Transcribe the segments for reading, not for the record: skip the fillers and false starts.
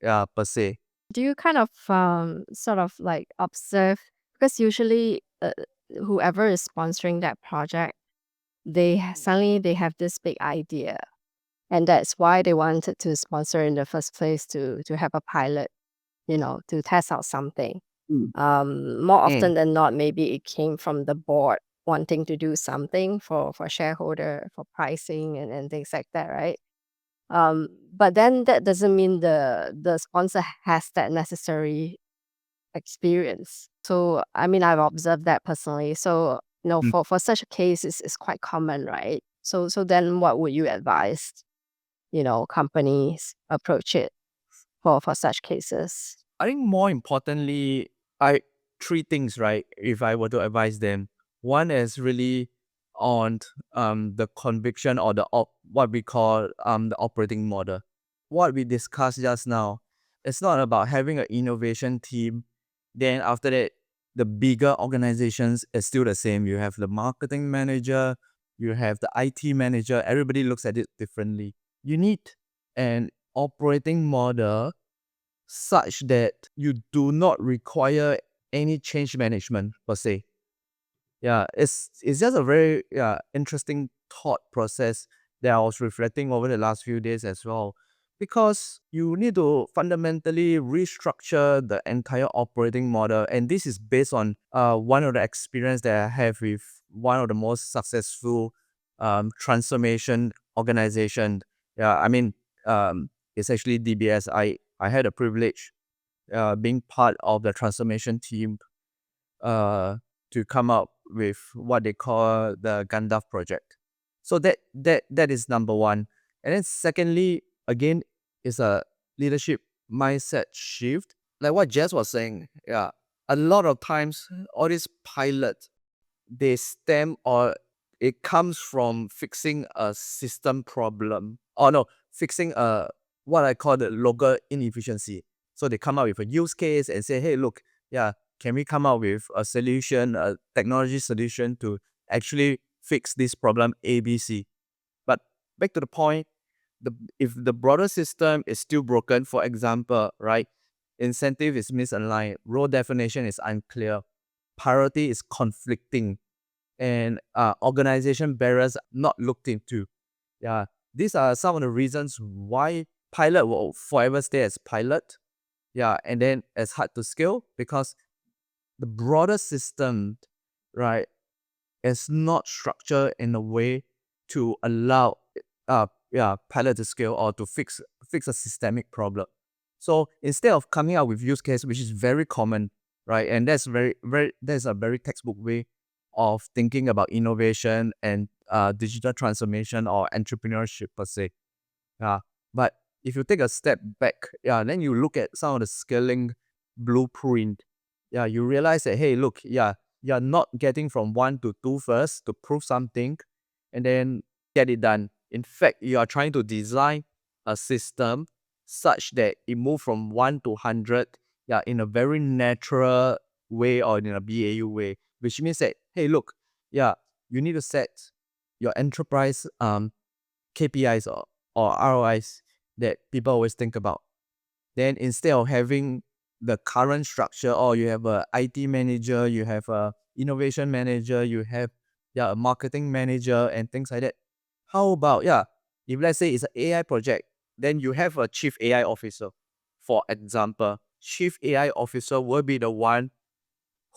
per se. Do you kind of sort of like observe, because usually whoever is sponsoring that project, suddenly they have this big idea, and that's why they wanted to sponsor in the first place, to have a pilot, to test out something. Mm. More Mm. often than not, maybe it came from the board wanting to do something for shareholder, for pricing and things like that, right? But then that doesn't mean the sponsor has that necessary experience. So I mean, I've observed that personally. So Mm. for such a case, it's quite common, right? So then, what would you advise? Companies approach it for such cases. I think more importantly, I three things, right? If I were to advise them, one is really on the conviction or what we call the operating model. What we discussed just now, it's not about having an innovation team. Then after that, the bigger organizations is still the same. You have the marketing manager, you have the IT manager. Everybody looks at it differently. You need an operating model such that you do not require any change management per se. Yeah, it's just a very interesting thought process that I was reflecting over the last few days as well. Because you need to fundamentally restructure the entire operating model, and this is based on one of the experience that I have with one of the most successful transformation organization. Yeah, I mean, it's actually DBS. I had a privilege being part of the transformation team uh, to come up with what they call the Gandalf Project. So that is number one. And then secondly, again, is a leadership mindset shift. Like what Jess was saying, yeah, a lot of times all these pilots, they stem or it comes from fixing a system problem. Or no, fixing a what I call the local inefficiency. So they come up with a use case and say, hey, look, yeah, can we come up with a solution, a technology solution to actually fix this problem ABC? But back to the point, if the broader system is still broken, for example, right, incentive is misaligned, role definition is unclear, priority is conflicting, and organization barriers not looked into. Yeah, these are some of the reasons why pilot will forever stay as pilot. Yeah, and then it's hard to scale because the broader system, right, is not structured in a way to allow pilot to scale or to fix a systemic problem. So instead of coming out with use case, which is very common, right, and that's a very textbook way of thinking about innovation and digital transformation or entrepreneurship per se. Yeah, but if you take a step back, yeah, then you look at some of the scaling blueprint. Yeah, you realize that hey, look, yeah, you're not getting from 1 to 2 first to prove something, and then get it done. In fact, you are trying to design a system such that it move from 1 to 100, yeah, in a very natural way or in a BAU way, which means that hey, look, yeah, you need to set your enterprise KPIs or ROIs that people always think about. Then instead of having the current structure, or you have a IT manager, you have a innovation manager, you have a marketing manager and things like that. How about if let's say it's an AI project, then you have a chief AI officer. For example, chief AI officer will be the one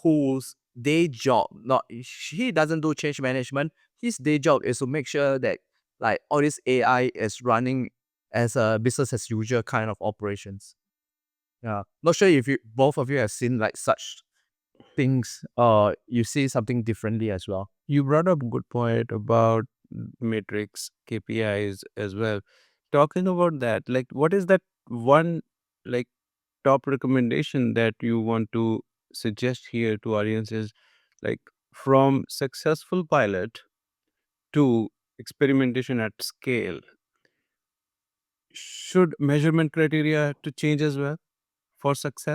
whose day job, not he doesn't do change management. His day job is to make sure that like all this AI is running as a business as usual kind of operations. Yeah, not sure if you both of you have seen like such things or you see something differently as well. You brought up a good point about metrics, KPIs as well. Talking about that, like, what is that one, like, top recommendation that you want to suggest here to audiences, like, from successful pilot to experimentation at scale? Should measurement criteria to change as well for success?